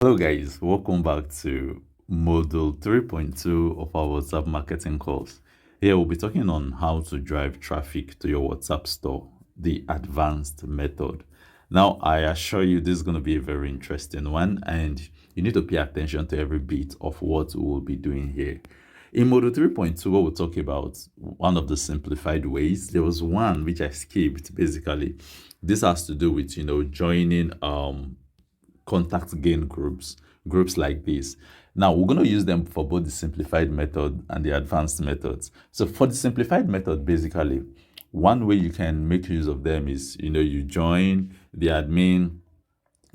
Hello guys, welcome back to module 3.2 of our WhatsApp marketing course. Here we'll be talking on how to drive traffic to your WhatsApp store, the advanced method. Now, I assure you this is going to be a very interesting one and you need to pay attention to every bit of what we will be doing here. In module 3.2, what we'll talk about one of the simplified ways. There was one which I skipped basically. This has to do with, joining contact gain groups like this. Now we're going to use them for both the simplified method and the advanced methods. So for the simplified method, basically one way you can make use of them is you join the admin,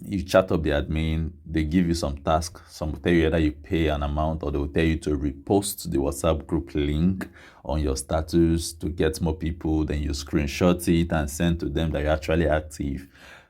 you chat up the admin, they give you some tasks, some will tell you either you pay an amount or they will tell you to repost the WhatsApp group link on your status to get more people. Then you screenshot it and send to them that you're actually active.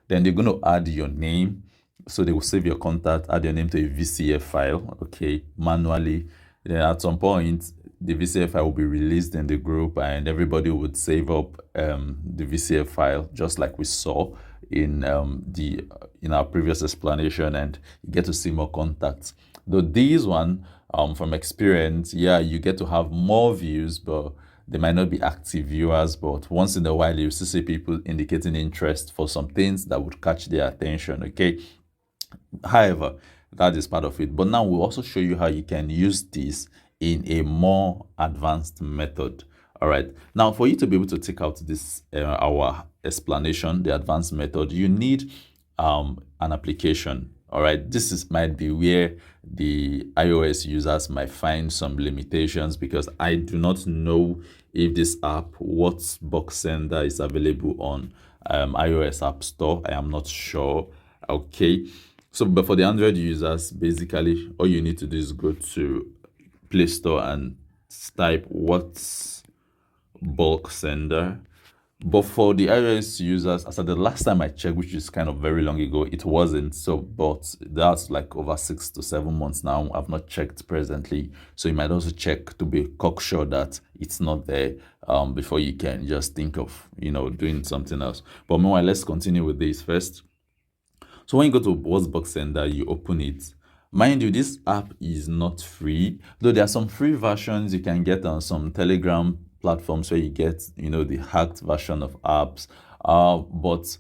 Then they're going to add your name, so they will save your contact, add your name to a VCF file, okay, manually. Then at some point, the VCF file will be released in the group and everybody would save up the VCF file just like we saw in our previous explanation, and you get to see more contacts. Though these one, from experience, yeah, you get to have more views, but they might not be active viewers, but once in a while you still see people indicating interest for some things that would catch their attention, okay? However, that is part of it. But now we'll also show you how you can use this in a more advanced method. All right. Now, for you to be able to take out this our explanation, the advanced method, you need an application. All right. Might be where the iOS users might find some limitations, because I do not know if this app, What's Sender, is available on iOS App Store. I am not sure. Okay. So, but for the Android users, basically, all you need to do is go to Play Store and type What's Bulk Sender. But for the iOS users, as at the last time I checked, which is kind of very long ago, it wasn't. So, but that's like over 6 to 7 months now. I've not checked presently. So you might also check to be cocksure that it's not there before you can just think of, doing something else. But meanwhile, let's continue with this first. So when you go to What's Sender, you open it. Mind you, this app is not free, though there are some free versions you can get on some Telegram platforms where you get, the hacked version of apps. But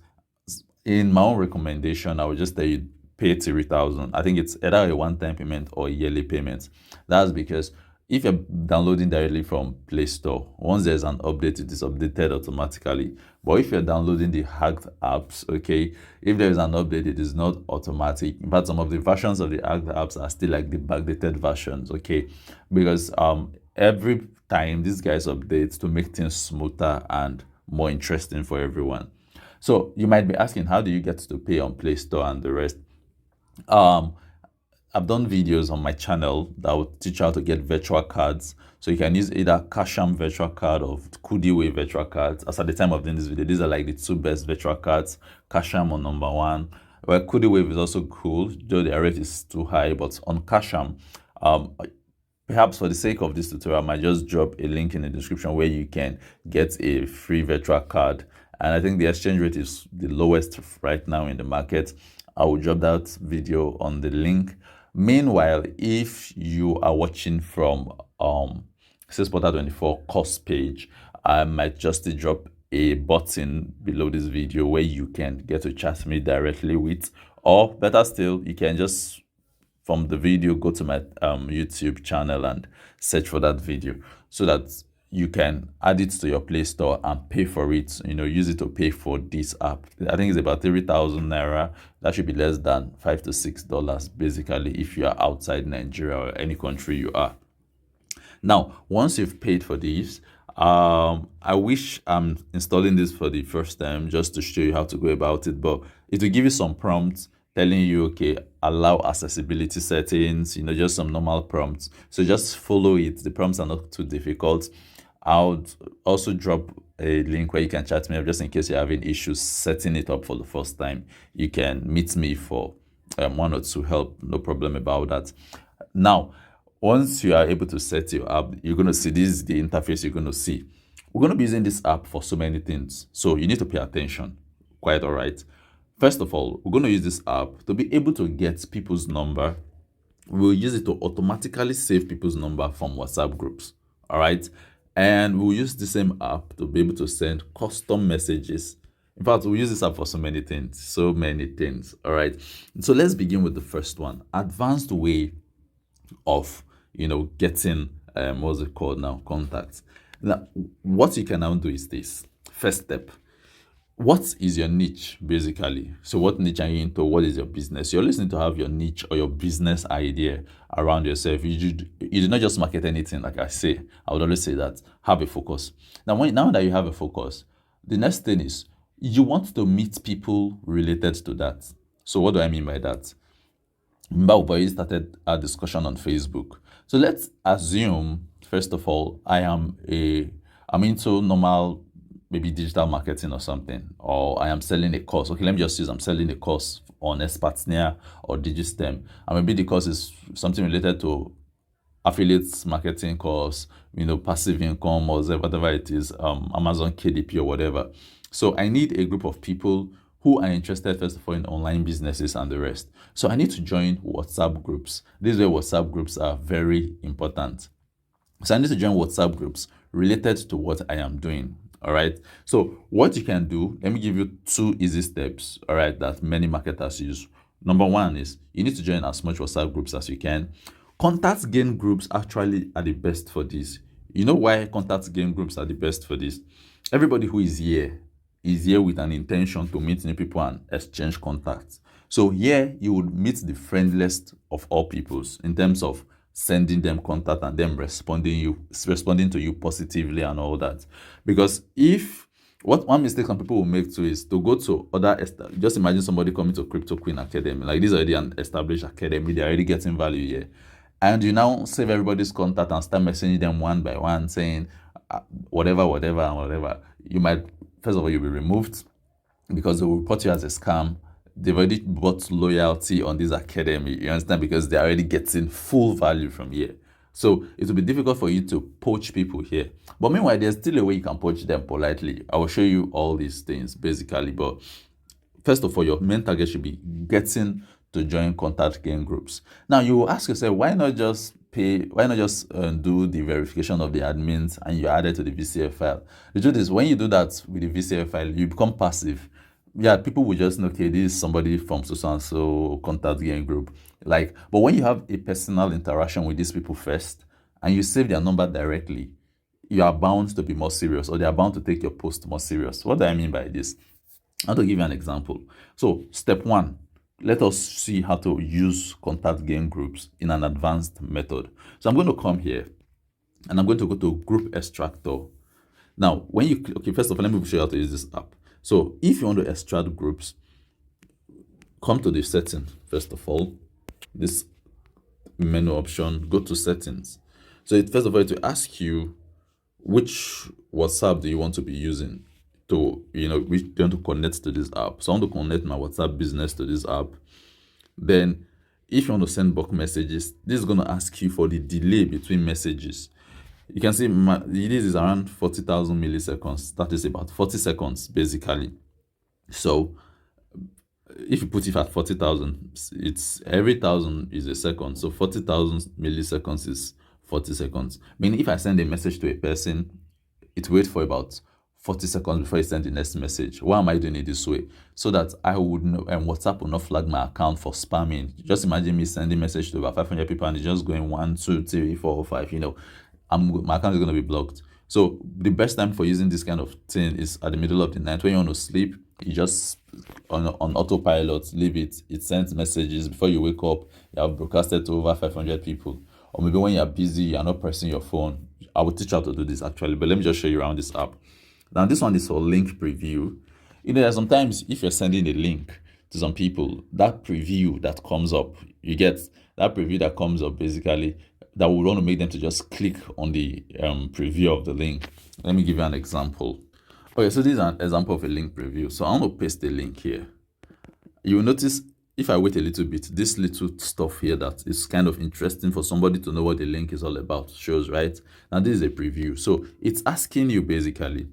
in my own recommendation, I would just tell you pay 3,000. I think it's either a one-time payment or a yearly payment. That's because if you're downloading directly from Play Store, once there's an update, it is updated automatically. But if you're downloading the hacked apps, okay, if there is an update, it is not automatic. In fact, some of the versions of the hacked apps are still like the backdated versions, okay? Because every time these guys update to make things smoother and more interesting for everyone. So you might be asking, how do you get to pay on Play Store and the rest? I've done videos on my channel that will teach you how to get virtual cards. So you can use either Casham virtual card or Kudiway virtual cards. As at the time of doing this video, these are like the two best virtual cards. Casham on number one. Well, Kudiwave is also cool, though the rate is too high. But on Casham, perhaps for the sake of this tutorial, I might just drop a link in the description where you can get a free virtual card. And I think the exchange rate is the lowest right now in the market. I will drop that video on the link. Meanwhile, if you are watching from Salesportal24 course page, I might just drop a button below this video where you can get to chat me directly with, or better still, you can just from the video go to my YouTube channel and search for that video so that you can add it to your Play Store and pay for it, use it to pay for this app. I think it's about 3,000 naira. That should be less than $5 to $6, basically, if you are outside Nigeria or any country you are. Now, once you've paid for this, I wish I'm installing this for the first time just to show you how to go about it, but it will give you some prompts telling you, okay, allow accessibility settings, just some normal prompts. So just follow it. The prompts are not too difficult. I'll also drop a link where you can chat me up just in case you're having issues setting it up for the first time. You can meet me for 1 or 2 help, no problem about that. Now, once you are able to set your app, you're going to see this is the interface you're going to see. We're going to be using this app for so many things, so you need to pay attention. Quite all right. First of all, we're going to use this app to be able to get people's number. We'll use it to automatically save people's number from WhatsApp groups. All right. And we'll use the same app to be able to send custom messages. In fact, we'll use this app for so many things, so many things. All right. So let's begin with the first one, advanced way of, getting, what's it called now? Contacts. Now, what you can now do is this. First step, what is your niche basically? So what niche are you into? What is your business? You always need to have your niche or your business idea around yourself. You do not just market anything. Like I say, I would always say that have a focus. Now that you have a focus, the next thing is you want to meet people related to that. So what do I mean by that? Remember, we already started a discussion on Facebook. So let's assume, first of all, I'm into normal, maybe digital marketing or something, or I am selling a course. Okay, let me just use I'm selling a course on Expertnia or Digistem, and maybe the course is something related to affiliates marketing course, passive income or whatever it is, Amazon KDP or whatever. So I need a group of people who are interested, first of all, in online businesses and the rest. So I need to join WhatsApp groups. This is where WhatsApp groups are very important. So I need to join WhatsApp groups related to what I am doing. All right. So what you can do, let me give you 2 easy steps, all right, that many marketers use. Number 1 is you need to join as much WhatsApp groups as you can. Contact gain groups actually are the best for this. You know why contact gain groups are the best for this? Everybody who is here with an intention to meet new people and exchange contacts. So here you would meet the friendliest of all peoples in terms of sending them contact and them responding to you positively and all that. Because one mistake some people will make too is to go to just imagine somebody coming to Crypto Queen Academy. Like, this is already an established academy, they're already getting value here. And you now save everybody's contact and start messaging them one by one saying whatever. You might, first of all, you'll be removed because they will report you as a scam. They've already bought loyalty on this academy, you understand, because they're already getting full value from here. So it will be difficult for you to poach people here. But meanwhile, there's still a way you can poach them politely. I will show you all these things basically. But first of all, your main target should be getting to join contact gain groups. Now you will ask yourself, why not just do the verification of the admins and you add it to the VCF file? The truth is, when you do that with the VCF file, you become passive. Yeah, people will just know, okay, this is somebody from so and so contact gain group. But when you have a personal interaction with these people first and you save their number directly, you are bound to be more serious, or they are bound to take your post more serious. What do I mean by this? I want to give you an example. So step 1, let us see how to use contact gain groups in an advanced method. So I'm going to come here and I'm going to go to Group Extractor. Now, when you click, okay, first of all, let me show you how to use this app. So if you want to extract groups, come to the settings. First of all, this menu option, go to settings. So first of all, it will ask you which WhatsApp do you want to be using to, which do you want to connect to this app. So I want to connect my WhatsApp business to this app. Then if you want to send bulk messages, this is going to ask you for the delay between messages. You can see this is around 40,000 milliseconds. That is about 40 seconds, basically. So if you put it at 40,000, it's every 1,000 is a second. So 40,000 milliseconds is 40 seconds. Meaning if I send a message to a person, it waits for about 40 seconds before I send the next message. Why am I doing it this way? So that I would know, and WhatsApp will not flag my account for spamming. Just imagine me sending message to about 500 people and it's just going 1, 2, 3, 4, 5, my account is going to be blocked. So the best time for using this kind of thing is at the middle of the night when you want to sleep. You just on autopilot, leave it. It sends messages before you wake up. You have broadcasted to over 500 people. Or maybe when you're busy, you're not pressing your phone. I will teach you how to do this actually, but let me just show you around this app. Now this one is for link preview. Sometimes if you're sending a link to some people, that preview that comes up, basically, that we want to make them to just click on the preview of the link. Let me give you an example. Okay, so this is an example of a link preview. So I want to paste the link here. You will notice if I wait a little bit, this little stuff here that is kind of interesting for somebody to know what the link is all about shows, right? Now this is a preview. So it's asking you basically,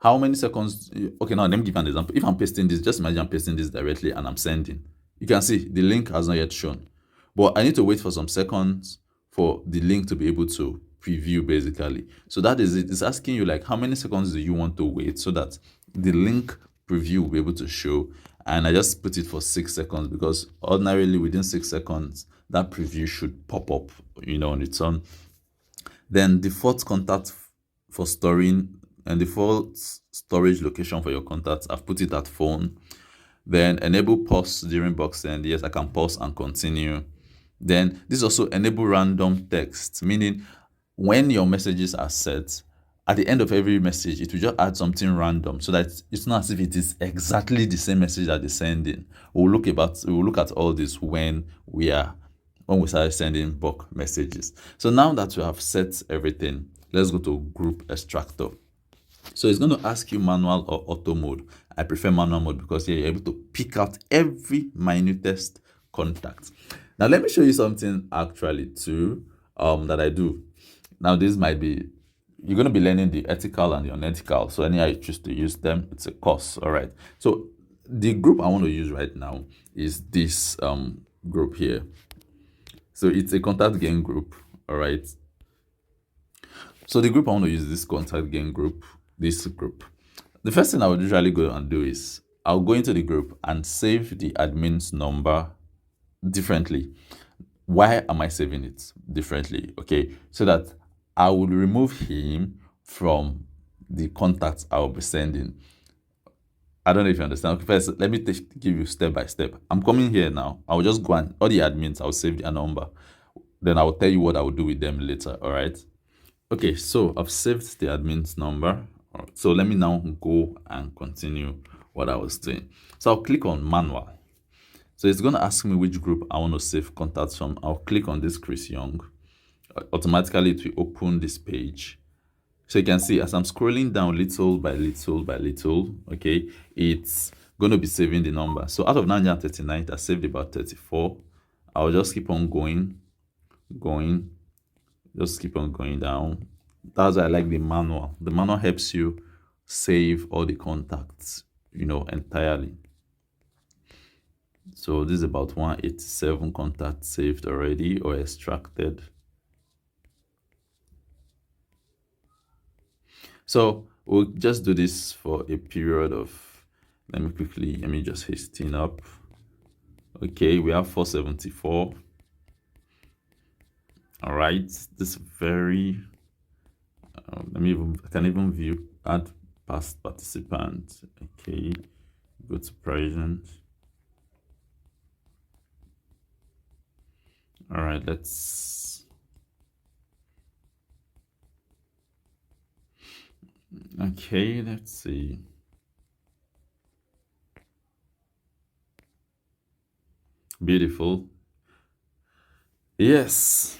How many seconds? Okay, now let me give an example. If I'm pasting this, just imagine I'm pasting this directly and I'm sending. You can see the link has not yet shown, but I need to wait for some seconds for the link to be able to preview, basically. So that is it. It's asking you like how many seconds do you want to wait so that the link preview will be able to show. And I just put it for 6 seconds because ordinarily within 6 seconds that preview should pop up, on its own. Then default contact for storing and default storage location for your contacts, I've put it at phone. Then enable pause during box send. Yes, I can pause and continue. Then this also enable random text, meaning when your messages are set, at the end of every message, it will just add something random so that it's not as if it is exactly the same message that they're sending. We'll look at all this when we start sending bulk messages. So now that we have set everything, let's go to group extractor. So it's going to ask you manual or auto mode. I prefer manual mode because here you're able to pick out every minutest contact. Now let me show you something actually too that I do. Now this might be, you're going to be learning the ethical and the unethical. So anyhow you choose to use them, it's a course. All right. So the group I want to use right now is this group here. So it's a contact gain group. All right. So the group I want to use is this contact gain group, this group. The first thing I would usually go and do is I'll go into the group and save the admin's number differently. Why am I saving it differently? Okay, so that I would remove him from the contacts I will be sending. I don't know if you understand. Okay, first, let me give you step by step. I'm coming here now. I'll just go and all the admins, I'll save their number. Then I'll tell you what I will do with them later. All right. Okay, so I've saved the admin's number. So let me now go and continue what I was doing. So I'll click on manual. So it's going to ask me which group I want to save contacts from. I'll click on this Chris Young. Automatically it will open this page. So you can see as I'm scrolling down little by little by little, okay, it's going to be saving the number. So out of 939, I saved about 34. I'll just keep on going, just keep on going down. That's why I like the manual. The manual helps you save all the contacts, entirely. So this is about 187 contacts saved already or extracted. So we'll just do this for a period of, let me just hasten up. Okay, we have 474. All right, this very, I can even view add past participant. Okay, go to present. All right, let's see. Beautiful. Yes,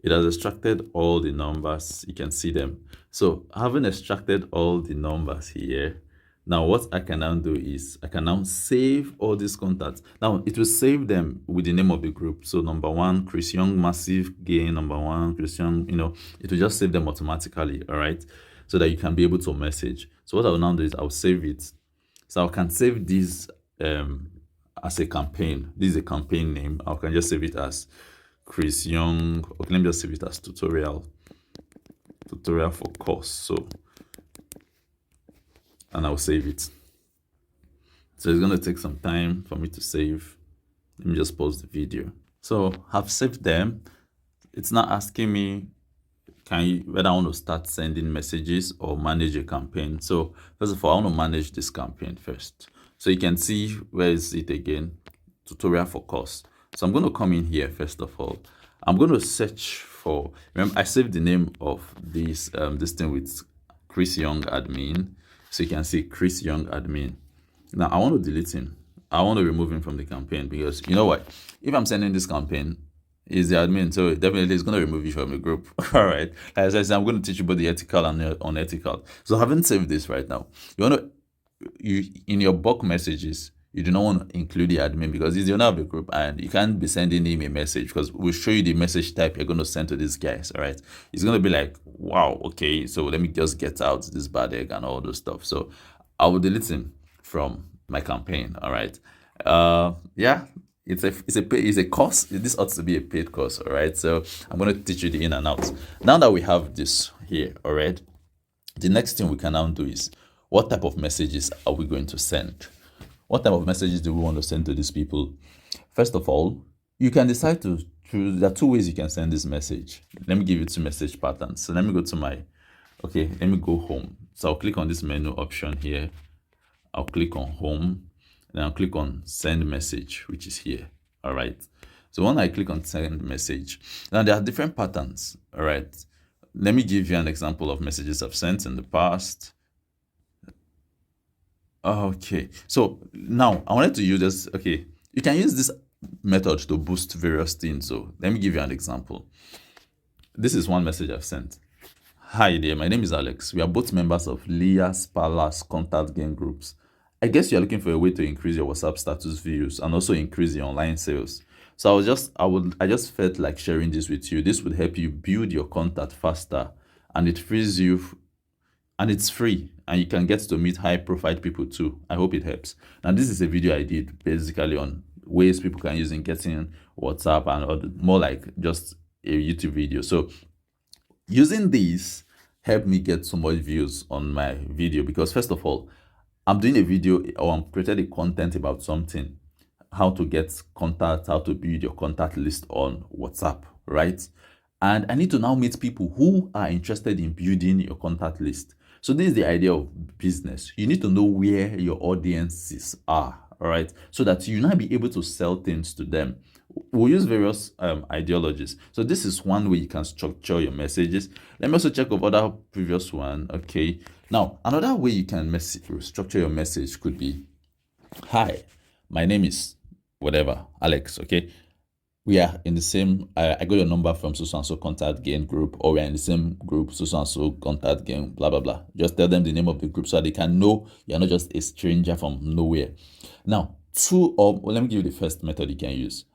it has extracted all the numbers. You can see them. So having extracted all the numbers here, now what I can now do is I can now save all these contacts. Now it will save them with the name of the group. So number 1, Chris Young, massive gain, number 1, Chris Young, it will just save them automatically, all right? So that you can be able to message. So what I will now do is I'll save it. So I can save this as a campaign. This is a campaign name. I can just save it as Chris Young. Okay, let me just save it as tutorial for course. So, and I'll save it. So it's going to take some time for me to save. Let me just pause the video. So I've saved them. It's not asking me whether I want to start sending messages or manage a campaign. So first of all, I want to manage this campaign first. So you can see, where is it again? Tutorial for course. So I'm going to come in here first of all. I'm going to search for, remember I saved the name of this thing with Chris Young admin. So you can see Chris Young admin. Now I want to delete him. I want to remove him from the campaign because you know what? If I'm sending this campaign, he's the admin, so definitely it's going to remove you from the group. All right. As I said, I'm going to teach you both the ethical and the unethical. So I haven't saved this right now. In your bulk messages, You do not want to include the admin because he's the owner of the group and you can't be sending him a message because we'll show you the message type you're going to send to these guys. All right. He's going to be like, wow, okay, so let me just get out this bad egg and all those stuff. So I will delete him from my campaign. All right. Yeah, it's a course. This ought to be a paid course. All right. So I'm going to teach you the in and out. Now that we have this here, all right, the next thing we can now do is what type of messages are we going to send? What type of messages do we want to send to these people? First of all, you can decide to choose. There are two ways you can send this message. Let me give you two message patterns. So let me go to let me go home. So I'll click on this menu option here. I'll click on home. Then I'll click on send message, which is here. All right. So when I click on send message, now there are different patterns. All right. Let me give you an example of messages I've sent in the past. Okay, so now I wanted to use this. Okay, you can use this method to boost various things. So let me give you an example. This is one message I've sent. Hi there, my name is Alex. We are both members of Lia's Palace contact game groups. I guess you're looking for a way to increase your WhatsApp status views and also increase your online sales. So I just felt like sharing this with you. This would help you build your contact faster and it frees you and it's free and you can get to meet high profile people too. I hope it helps. Now this is a video I did basically on ways people can use in getting WhatsApp and more like just a YouTube video. So using these helped me get so much views on my video because first of all, I'm doing a video or I'm creating a content about something, how to get contact, how to build your contact list on WhatsApp, right? And I need to now meet people who are interested in building your contact list. So this is the idea of business. You need to know where your audiences are, all right? So that you now be able to sell things to them. We'll use various ideologies. So this is one way you can structure your messages. Let me also check of other previous one. Okay. Now, another way you can structure your message could be, hi, my name is whatever, Alex, okay? We are in the same, I got your number from so and so contact game group, or we're in the same group, so and so contact game, blah, blah, blah. Just tell them the name of the group so they can know you're not just a stranger from nowhere. Now, let me give you the first method you can use.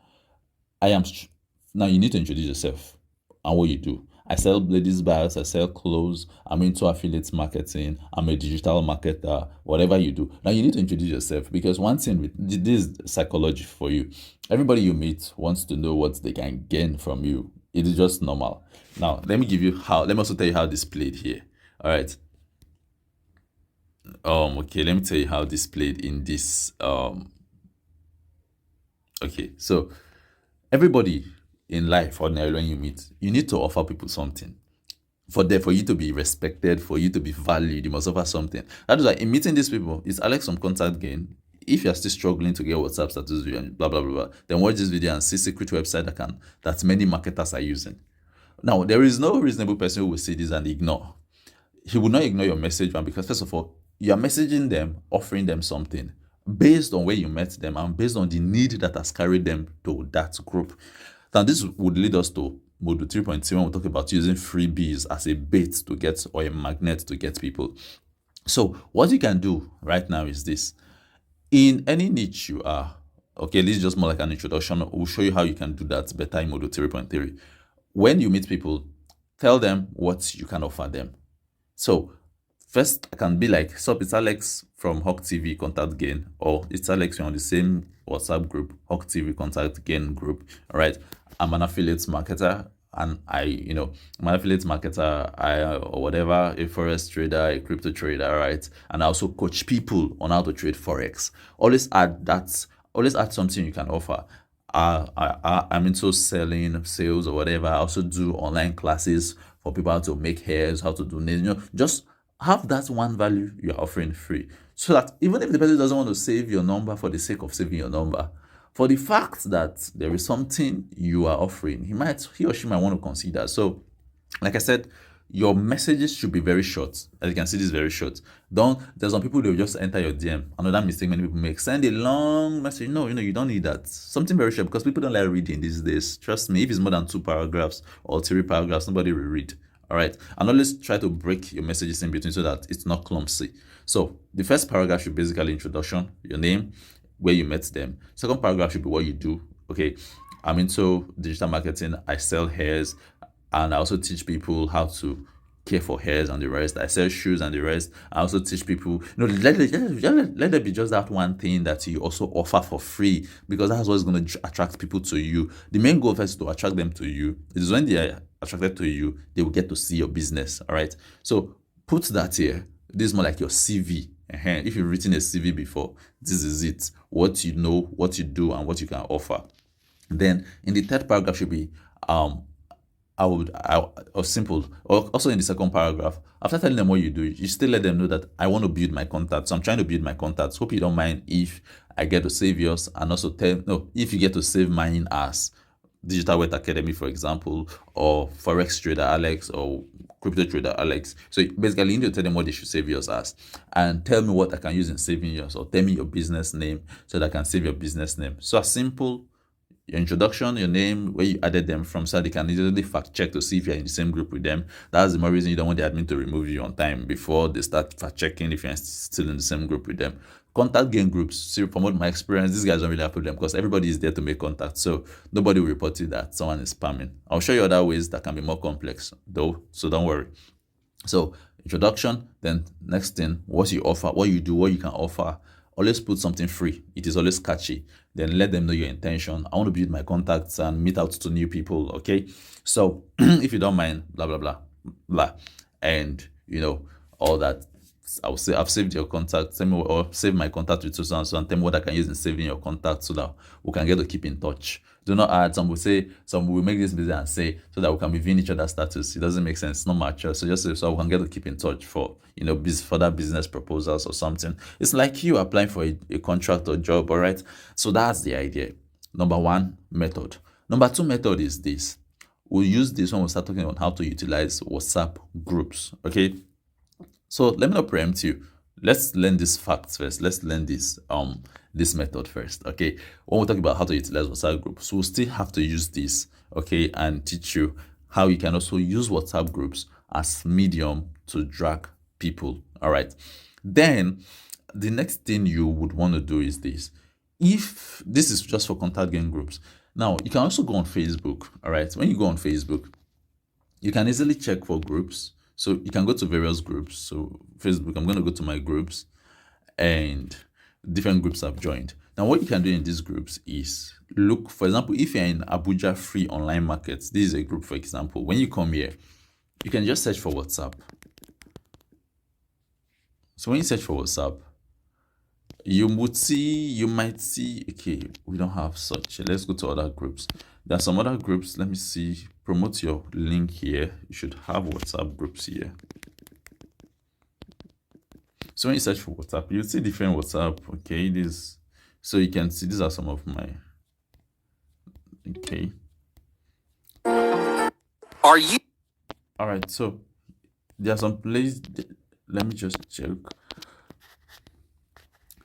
Now you need to introduce yourself and what you do. I sell ladies' bags, I sell clothes, I'm into affiliate marketing, I'm a digital marketer, whatever you do. Now you need to introduce yourself because one thing with this is psychology for you. Everybody you meet wants to know what they can gain from you. It is just normal. Now, let me also tell you how this played here. All right. Okay, let me tell you how this played in this. Okay, so everybody in life, ordinarily when you meet, you need to offer people something. For you to be respected, for you to be valued, you must offer something. That is why in meeting these people, it's Alex from Contact Gain. If you're still struggling to get WhatsApp status and blah blah blah, then watch this video and see secret website that many marketers are using. Now, there is no reasonable person who will see this and ignore. He will not ignore your message, man, because first of all, you are messaging them, offering them something based on where you met them and based on the need that has carried them to that group. Now, this would lead us to Module 3.0 when we talk about using freebies as a bait to get or a magnet to get people. So what you can do right now is this. In any niche you are, okay, this is just more like an introduction. We'll show you how you can do that better in Module 3.3. When you meet people, tell them what you can offer them. So first, I can be like, sup, it's Alex from Hawk TV Contact Gain, or it's Alex, you're on the same WhatsApp group, Hawk TV Contact Gain group, all right? I'm an affiliate marketer, and I'm an affiliate marketer, or whatever, a forex trader, a crypto trader, right? And I also coach people on how to trade forex. Always add something you can offer. I'm into sales or whatever. I also do online classes for people how to make hairs, how to do nails. Just have that one value you're offering free, so that even if the person doesn't want to save your number for the sake of saving your number, for the fact that there is something you are offering, he or she might want to consider. So, like I said, your messages should be very short. As you can see, this is very short. There's some people, they'll just enter your DM. Another mistake many people make, send a long message. No, you don't need that. Something very short, because people don't like reading these days. Trust me, if it's more than 2 paragraphs or 3 paragraphs, nobody will read. All right. And always try to break your messages in between so that it's not clumsy. So the first paragraph should basically introduction, your name, where you met them. Second paragraph should be what you do. Okay, I'm into digital marketing. I sell hairs, and I also teach people how to care for hairs and the rest. I sell shoes and the rest. I also teach people, let there be just that one thing that you also offer for free, because that's what's going to attract people to you. The main goal first is to attract them to you. It is when they are attracted to you, they will get to see your business. All right. So put that here. This is more like your CV. If you've written a CV before, this is it. What you know, what you do, and what you can offer. Then in the third paragraph should be or simple. Or also in the second paragraph, after telling them what you do, you still let them know that I want to build my contacts. So I'm trying to build my contacts. Hope you don't mind if I get to save yours, and also if you get to save mine as Digital Wealth Academy, for example, or Forex Trader Alex, or Crypto Trader Alex. So basically, you need to tell them what they should save yours as, and tell me what I can use in saving yours, or tell me your business name so that I can save your business name. So as simple, your introduction, your name, where you added them from, so they can easily fact check to see if you're in the same group with them. That's the more reason you don't want the admin to remove you on time before they start fact checking if you're still in the same group with them. Contact gain groups. See, from what my experience, these guys don't really have problem because everybody is there to make contact. So nobody will report you that someone is spamming. I'll show you other ways that can be more complex though, so don't worry. So introduction, then next thing, what you offer, what you do, what you can offer. Always put something free. It is always catchy. Then let them know your intention. I want to build my contacts and meet out to new people. Okay. So if you don't mind, blah, blah, blah, blah. And all that. I'll say I've saved your contact. Send me or save my contact with so and so, and tell me what I can use in saving your contact so that we can get to keep in touch. Do not add. Some will make this busy and say so that we can be viewing each other's status. It doesn't make sense. It's not mature. So just so we can get to keep in touch for further business proposals or something. It's like you applying for a contract or job. All right. So that's the idea. Number one method. Number two method is this. We'll use this when we start talking about how to utilize WhatsApp groups. Okay. So let me not preempt you. Let's learn these facts first. Let's learn this method first. Okay. When we talk about how to utilize WhatsApp groups, we'll still have to use this, okay, and teach you how you can also use WhatsApp groups as medium to drag people. All right. Then the next thing you would want to do is this. If this is just for contact gain groups, now you can also go on Facebook. All right. When you go on Facebook, you can easily check for groups. So you can go to various groups. So Facebook, I'm going to go to my groups, and different groups I've joined. Now, what you can do in these groups is look, for example, if you're in Abuja Free Online Markets, this is a group, for example. When you come here, you can just search for WhatsApp. So when you search for WhatsApp, you might see, okay, we don't have such. Let's go to other groups. There are some other groups. Let me see. Promote your link here. You should have WhatsApp groups here. So when you search for WhatsApp, you'll see different WhatsApp. Okay, so you can see these are some of my. Okay. Are you? All right. So there are some places. Let me just check.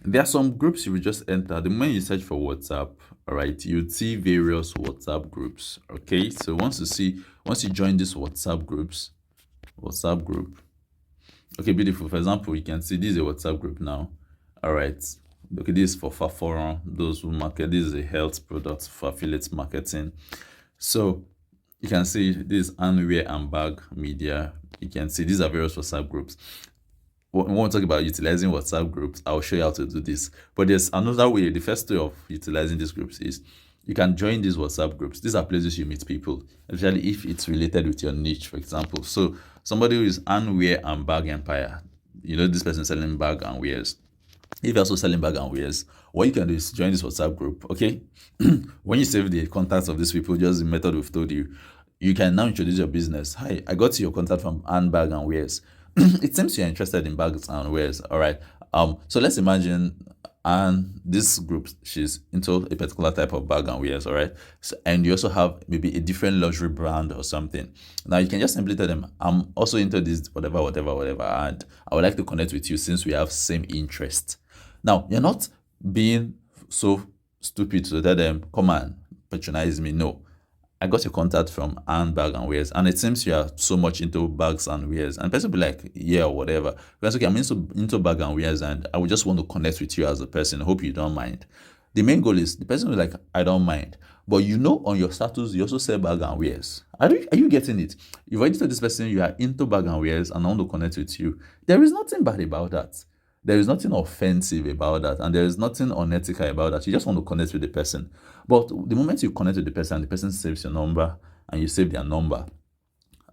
There are some groups you will just enter. The moment you search for WhatsApp, all right, you'd see various WhatsApp groups. Okay, so once you join these WhatsApp group. Okay, beautiful. For example, you can see this is a WhatsApp group now. All right. Okay, this is for Faforum, those who market. This is a health product for affiliate marketing. So you can see this Anwear and Bag Media. You can see these are various WhatsApp groups. When we talk about utilizing WhatsApp groups, I'll show you how to do this. But there's another way. The first way of utilizing these groups is you can join these WhatsApp groups. These are places you meet people, especially if it's related with your niche, for example. So somebody who is Anwear and Bag Empire, this person selling bag and wares. If you're also selling bag and wares, what you can do is join this WhatsApp group, okay? When you save the contacts of these people, just the method we've told you, you can now introduce your business. Hi, I got your contact from Ann Bag and Wares. It seems you're interested in bags and wares. All right. So let's imagine this group, she's into a particular type of bag and wares. All right. So, and you also have maybe a different luxury brand or something. Now you can just simply tell them, I'm also into this, whatever, and I would like to connect with you since we have same interest. Now you're not being so stupid to tell them, come and patronize me. No. I got your contact from Anne Bag and Wares, and it seems you are so much into bags and wares. And the person will be like, yeah, or whatever. Because okay, I'm into bag and wares, and I would just want to connect with you as a person. Hope you don't mind. The main goal is the person will be like, I don't mind. But you know, on your status, you also say bag and wares. Are you getting it? You've already told this person you are into bag and wares and I want to connect with you. There is nothing bad about that. There is nothing offensive about that, and there is nothing unethical about that. You just want to connect with the person. But the moment you connect with the person and the person saves your number and you save their number,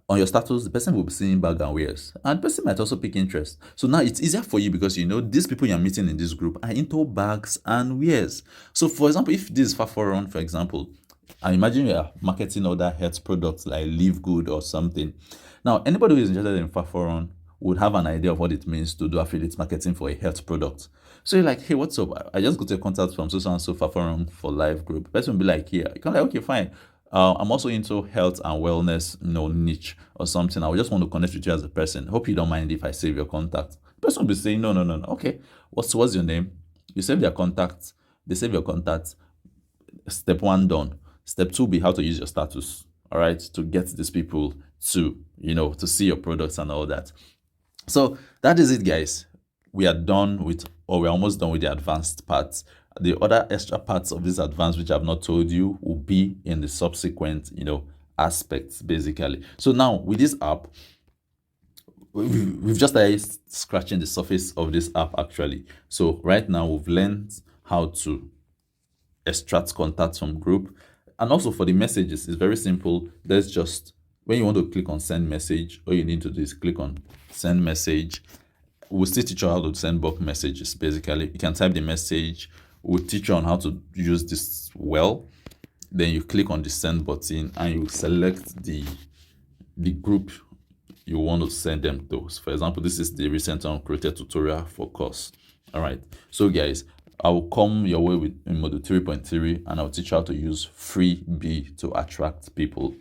on your status, the person will be seeing bag and wares. And the person might also pick interest. So now it's easier for you because you know these people you're meeting in this group are into bags and wares. So for example, if this is Faforon, for example, I imagine you are marketing other health products like Live Good or something. Now, anybody who is interested in Faforon would have an idea of what it means to do affiliate marketing for a health product. So you're like, hey, what's up? I just got a contact from so and so Faforon for Live Group. The person will be like, yeah. You can like, okay, fine. I'm also into health and wellness, niche or something. I would just want to connect with you as a person. Hope you don't mind if I save your contact. The person will be saying, no, no, no, no. Okay, what's your name? You save their contact. They save your contact. Step one done. Step two be how to use your status. All right, to get these people to to see your products and all that. So that is it, guys. We are done with, or we're almost done with the advanced parts. The other extra parts of this advanced, which I've not told you, will be in the subsequent, aspects, basically. So now with this app, we've just started scratching the surface of this app, actually. So right now we've learned how to extract contacts from group. And also for the messages, it's very simple. There's just, when you want to click on send message, all you need to do is click on send message. We'll still teach you how to send bulk messages, basically. You can type the message. We'll teach you on how to use this well. Then you click on the send button and you select the group you want to send them to. So for example, this is the recent created tutorial for course. All right. So guys, I will come your way in module 3.3 and I'll teach you how to use freebie to attract people